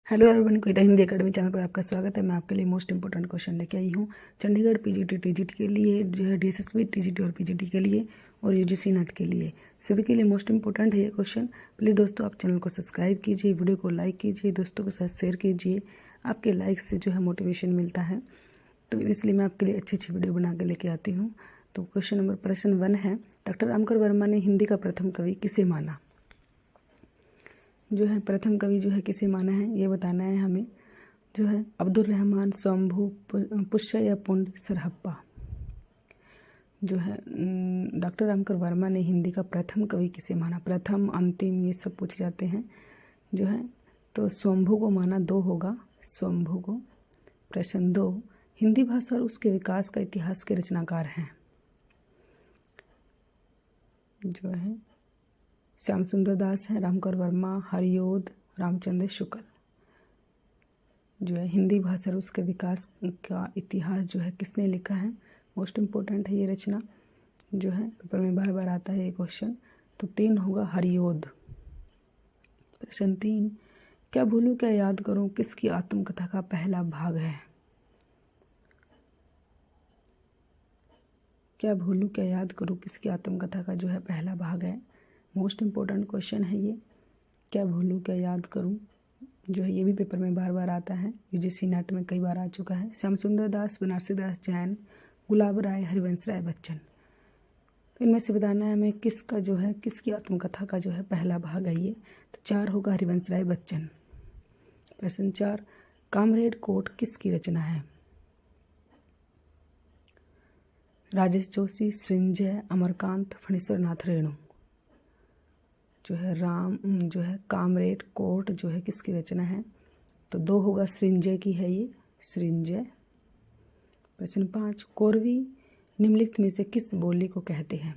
Hello everyone, कविता Hindi academy channel पर आपका स्वागत है। मैं आपके लिए मोस्ट इंपोर्टेंट क्वेश्चन लेके आई हूँ। चंडीगढ़ पीजीटी टीजीटी के लिए जो है, डीएसएसबी टीजीटी और पीजीटी के लिए और यूजीसी नेट के लिए सभी के लिए मोस्ट इंपोर्टेंट है ये क्वेश्चन। प्लीज़ दोस्तों, आप चैनल को सब्सक्राइब कीजिए, वीडियो को लाइक कीजिए, दोस्तों के साथ शेयर कीजिए। आपके लाइक से जो है मोटिवेशन मिलता है, तो इसलिए मैं आपके लिए अच्छी अच्छी वीडियो बना के लेके आती हूँ। तो प्रश्न 1 है, डॉक्टर रामकर वर्मा ने हिंदी का प्रथम कवि किसे माना? जो है प्रथम कवि जो है किसे माना है ये बताना है हमें। जो है अब्दुल रहमान, शंभू, पुष्य या पुंड सरहप्पा। जो है डॉक्टर रामकर वर्मा ने हिंदी का प्रथम कवि किसे माना? प्रथम, अंतिम, ये सब पूछे जाते हैं। जो है तो शंभू को माना, 2 होगा शंभू को। प्रश्न 2, हिंदी भाषा और उसके विकास का इतिहास के रचनाकार हैं? जो है श्याम सुंदर दास हैं, रामकर वर्मा, हरिओद, रामचंद्र शुक्ल। जो है हिंदी भाषा और उसके विकास का इतिहास जो है किसने लिखा है? मोस्ट इम्पोर्टेंट है ये रचना, जो है पेपर में बार बार आता है ये क्वेश्चन। तो 3 होगा हरिओद। प्रश्न 3, क्या भूलूं क्या याद करूं किसकी आत्मकथा का पहला भाग है? क्या भूलूं क्या याद करूं किसकी आत्मकथा का जो है पहला भाग है? मोस्ट इम्पोर्टेंट क्वेश्चन है ये। क्या भूलूं क्या याद करूं, जो है ये भी पेपर में बार बार आता है, यूजीसी नेट में कई बार आ चुका है। श्याम सुंदर दास, बनारसी दास जैन, गुलाब राय, हरिवंश राय बच्चन। तो इनमें से बताना है हमें किसका जो है, किसकी आत्मकथा का जो है पहला भाग है ये। तो 4 होगा हरिवंश राय बच्चन। प्रश्न 4, कामरेड कोट किसकी रचना है? राजेश जोशी, सृंजय, अमरकांत, फणीश्वर नाथ रेणु। जो है कामरेड कोर्ट जो है किसकी रचना है? तो 2 होगा सृंजय की है ये, सृंजय। प्रश्न 5, कोरवी निम्नलिखित में से किस बोली को कहते हैं?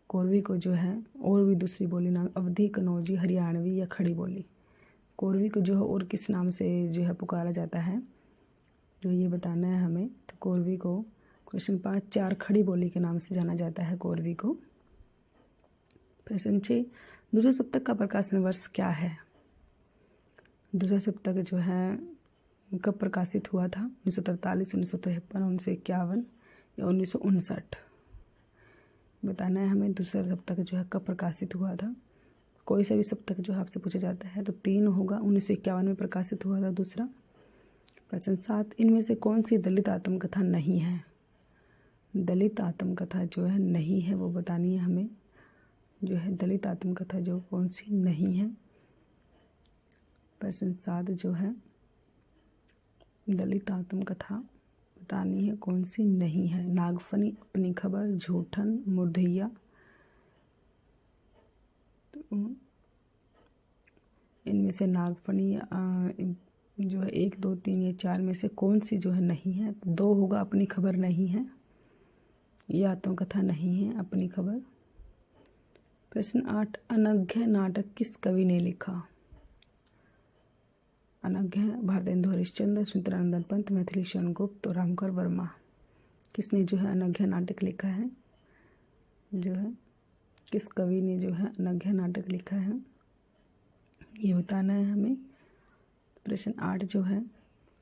कोरवी को जो है और भी दूसरी बोली नाम, अवधी, कनौजी, हरियाणवी या खड़ी बोली। कोरवी को जो है और किस नाम से जो है पुकारा जाता है, जो ये बताना है हमें। तो कोरवी को क्वेश्चन 5, 4 खड़ी बोली के नाम से जाना जाता है कोरवी को। प्रश्न 6, दूसरे सप्तक का प्रकाशन वर्ष क्या है? दूसरा सप्तक जो है कब प्रकाशित हुआ था? 1943, 1953, 1951 या 1959। बताना है हमें दूसरा सप्तक जो है कब प्रकाशित हुआ था। कोई सा भी सप्तक जो है आपसे पूछा जाता है तो 3 होगा, 1951 में प्रकाशित हुआ था दूसरा। प्रश्न 7, इनमें से कौन सी दलित आत्मकथा नहीं है? दलित आत्मकथा जो है नहीं है वो बतानी है हमें। जो है दलित आत्मकथा जो कौन सी नहीं है? प्रश्न 7 जो है दलित आत्मकथा बतानी है कौन सी नहीं है। नागफनी, अपनी खबर, झूठन, मुर्धिया। तो इनमें से नागफनी जो है 1, 2, 3 या 4 में से कौन सी जो है नहीं है? 2 होगा, अपनी खबर नहीं है, ये आत्मकथा नहीं है अपनी खबर। प्रश्न 8, अनघ्य नाटक किस कवि ने लिखा? अनघ्य भारतेंदु हरिश्चंद्र, सुमित्रानंदन पंत, मैथिली शरण गुप्त और रामकर वर्मा। किसने जो है अनघ्य नाटक लिखा है? जो है किस कवि ने जो है अनघ्य नाटक लिखा है ये बताना है हमें। प्रश्न 8 जो है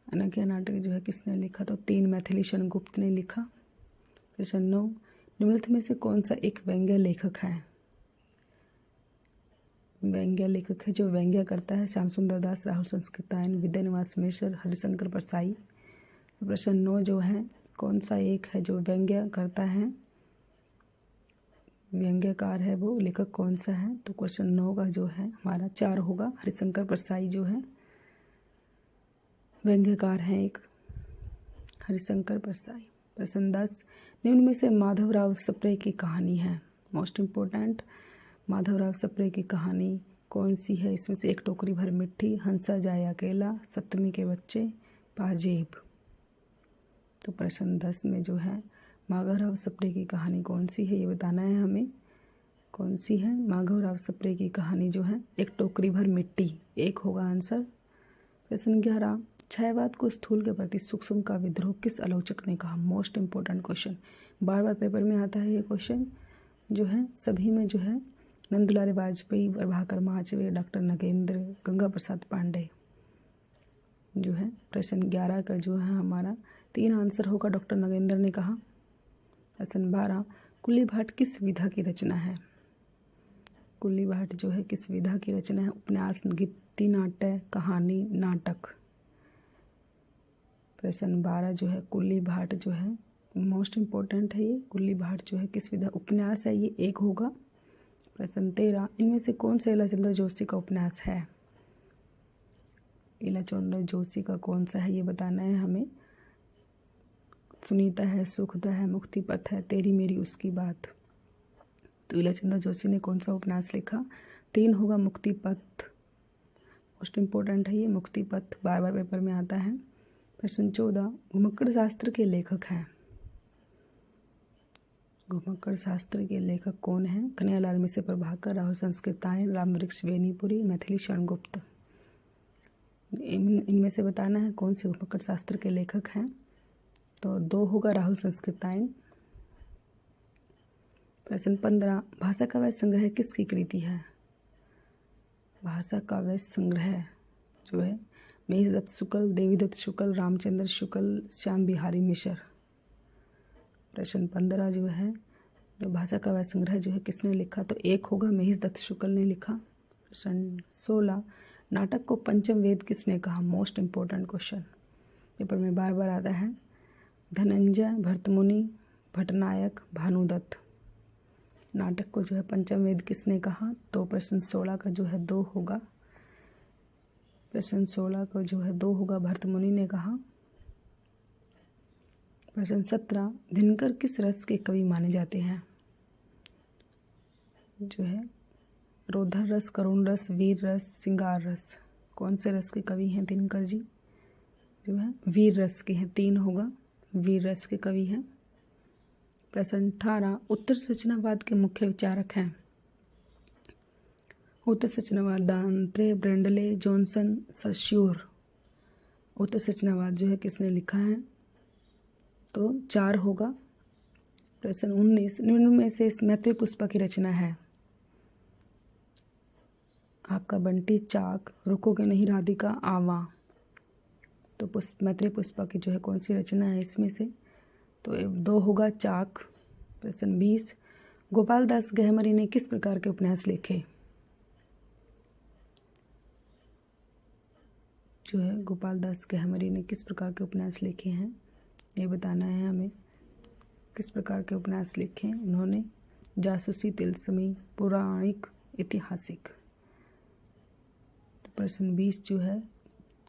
अनघ्य नाटक जो है किसने लिखा? तो 3 मैथिली शरण गुप्त ने लिखा। प्रश्न 9, निम्नलिखित में से कौन सा एक व्यंग्य लेखक है? व्यंग्य लेखक है जो व्यंग्य करता है? श्याम सुंदर दास, राहुल संस्कृतायन, विद्या निवास मिश्र, हरिशंकर परसाई। प्रश्न 9 जो है कौन सा एक है जो व्यंग्य करता है, व्यंग्यकार है, वो लेखक कौन सा है? तो क्वेश्चन 9 का जो है हमारा 4 होगा, हरिशंकर परसाई जो है व्यंग्यकार है एक, हरिशंकर परसाई। प्रश्न 10, निम्न में से माधवराव सप्रे की कहानी है? मोस्ट इम्पोर्टेंट, माधवराव सप्रे की कहानी कौन सी है? इसमें से 1 टोकरी भर मिट्टी, हंसा जाए अकेला, सप्तमी के बच्चे, पाजेब। तो प्रश्न 10 में जो है माधवराव सप्रे की कहानी कौन सी है ये बताना है हमें। कौन सी है माधवराव सप्रे की कहानी? जो है 1 टोकरी भर मिट्टी, 1 होगा आंसर। प्रश्न 11, छायावाद को स्थूल के प्रति सूक्ष्म का विद्रोह किस आलोचक ने कहा? मोस्ट इम्पोर्टेंट क्वेश्चन, बार बार पेपर में आता है ये क्वेश्चन। जो है सभी में जो है नंदुलारे वाजपेयी, प्रभाकर महाचवे, डॉक्टर नगेंद्र, गंगा प्रसाद पांडे। जो है प्रश्न 11 का जो है हमारा 3 आंसर होगा, डॉक्टर नगेंद्र ने कहा। प्रश्न 12, कुल्ली भाट किस विधा की रचना है? कुल्ली भाट जो है किस विधा की रचना है? उपन्यास, गीति नाट्य, कहानी, नाटक। प्रश्न 12 जो है कुल्ली भाट जो है मोस्ट इम्पोर्टेंट है। ये कुल्ली भाट जो है किस विधा? उपन्यास है, ये एक होगा। प्रश्न 13, इनमें से कौन सा इलाचंद्र जोशी का उपन्यास है? इलाचंद्र जोशी का कौन सा है ये बताना है हमें। सुनीता है, सुखदा है, मुक्ति पथ है, तेरी मेरी उसकी बात। तो इलाचंद्र जोशी ने कौन सा उपन्यास लिखा? 3 होगा, मुक्ति पथ मोस्ट इम्पोर्टेंट है ये। मुक्ति पथ बार बार पेपर में आता है। प्रश्न 14, घुमक्कड़ शास्त्र के लेखक हैं? घुमक्कड़ शास्त्र के लेखक कौन हैं? कन्हैयालाल मिश्र प्रभाकर, राहुल संस्कृतायन, रामवृक्ष बेनीपुरी, मैथिली शरण गुप्त। इनमें से बताना है कौन से घुमक्कड़ शास्त्र के लेखक हैं। तो 2 होगा, राहुल संस्कृतायन। प्रश्न 15, भाषा काव्य संग्रह किसकी कृति है? भाषा काव्य संग्रह जो है महेश दत्त शुक्ल, देवीदत्त शुक्ल, रामचंद्र शुक्ल, श्याम बिहारी मिश्र। प्रश्न 15 जो है जो भाषा काव्य संग्रह जो है किसने लिखा? तो 1 होगा, महेश दत्त शुक्ल ने लिखा। प्रश्न 16, नाटक को पंचम वेद किसने कहा? मोस्ट इम्पोर्टेंट क्वेश्चन, पेपर में बार बार आता है। धनंजय, भरतमुनि, भट्टनायक, भानुदत्त। नाटक को जो है पंचम वेद किसने कहा? तो प्रश्न 16 का जो है 2 होगा। प्रश्न 16 का जो है 2 होगा, भरतमुनि ने कहा। प्रश्न 17, दिनकर किस रस के कवि माने जाते हैं? जो है रोधर रस, करुण रस, वीर रस, श्रृंगार रस। कौन से रस के कवि हैं दिनकर जी? जो है वीर रस के हैं। 3 होगा, वीर रस के कवि हैं। प्रश्न 18, उत्तर सूचनावाद के मुख्य विचारक हैं? उत्तर सूचनावाद दांते, ब्रेंडले, जॉनसन, सश्योर। उत्तर सूचनावाद जो है किसने लिखा है? तो 4 होगा। प्रश्न 19, निम्न में से मैत्री पुष्पा की रचना है? आपका बंटी चाक, रुकोगे नहीं राधिका, आवा। तो मैत्री पुष्पा की जो है कौन सी रचना है इसमें से? तो 2 होगा, चाक। प्रश्न 20, गोपाल दास गहमरी ने किस प्रकार के उपन्यास लिखे? जो है गोपाल दास गहमरी ने किस प्रकार के उपन्यास लिखे हैं ये बताना है हमें। किस प्रकार के उपन्यास लिखे उन्होंने? जासूसी, तिलस्मी, पौराणिक, ऐतिहासिक। तो प्रश्न 20 जो है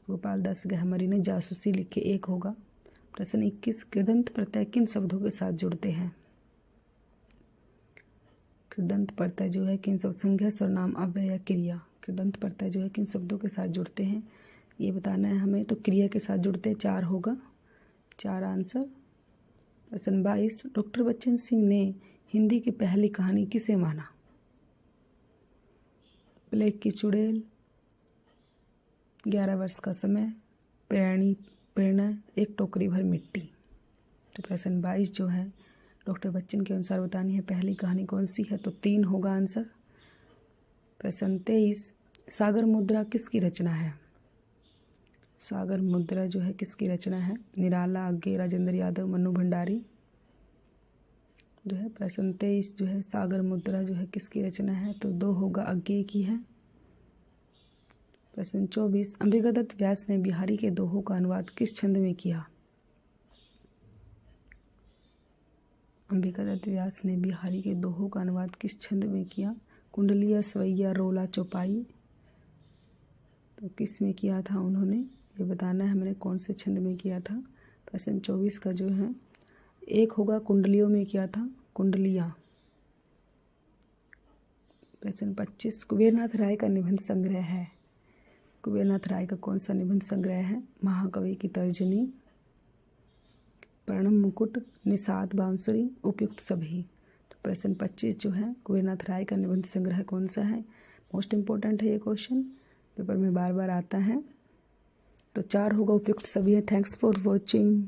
गोपाल दास गहमरी ने जासूसी लिखे, 1 होगा। प्रश्न 21, कृदंत प्रत्यय किन शब्दों के साथ जुड़ते हैं? कृदंत प्रत्यय जो है किन शब्द? संज्ञा, सर्वनाम, अव्यय या क्रिया। कृदंत प्रत्यय जो है किन शब्दों के साथ जुड़ते हैं ये बताना है हमें। तो क्रिया के साथ जुड़ते हैं, 4 होगा, 4 आंसर। प्रश्न 22, डॉक्टर बच्चन सिंह ने हिंदी की पहली कहानी किसे माना? प्लेग की चुड़ैल, 11 वर्ष का समय, प्रेरणा, एक टोकरी भर मिट्टी। तो प्रश्न 22 जो है डॉक्टर बच्चन के अनुसार बतानी है पहली कहानी कौन सी है? तो 3 होगा आंसर। प्रश्न 23, सागर मुद्रा किसकी रचना है? सागर मुद्रा जो है किसकी रचना है? निराला, अग्गे, राजेंद्र यादव, मन्नू भंडारी। जो है प्रश्न 23 जो है सागर मुद्रा जो है किसकी रचना है? तो 2 होगा, अग्गे की है। प्रश्न 24, अंबिकादत्त व्यास ने बिहारी के दोहों का अनुवाद किस छंद में किया? अंबिकादत्त व्यास ने बिहारी के दोहों का अनुवाद किस छंद में किया? कुंडलिया, सवैया, रोला, चौपाई। तो किस में किया था उन्होंने ये बताना है हमने, कौन से छंद में किया था। प्रश्न 24 का जो है 1 होगा, कुंडलियों में किया था, कुंडलिया। प्रश्न 25, कुबेरनाथ राय का निबंध संग्रह है? कुबेरनाथ राय का कौन सा निबंध संग्रह है? महाकवि की तर्जनी, प्रणम मुकुट, निषाद बांसुरी, उपयुक्त सभी। तो प्रश्न 25 जो है कुबेरनाथ राय का निबंध संग्रह कौन सा है? मोस्ट इम्पोर्टेंट है ये क्वेश्चन, पेपर में बार बार आता है। तो 4 होगा, उपयुक्त सभी है। Thanks for watching.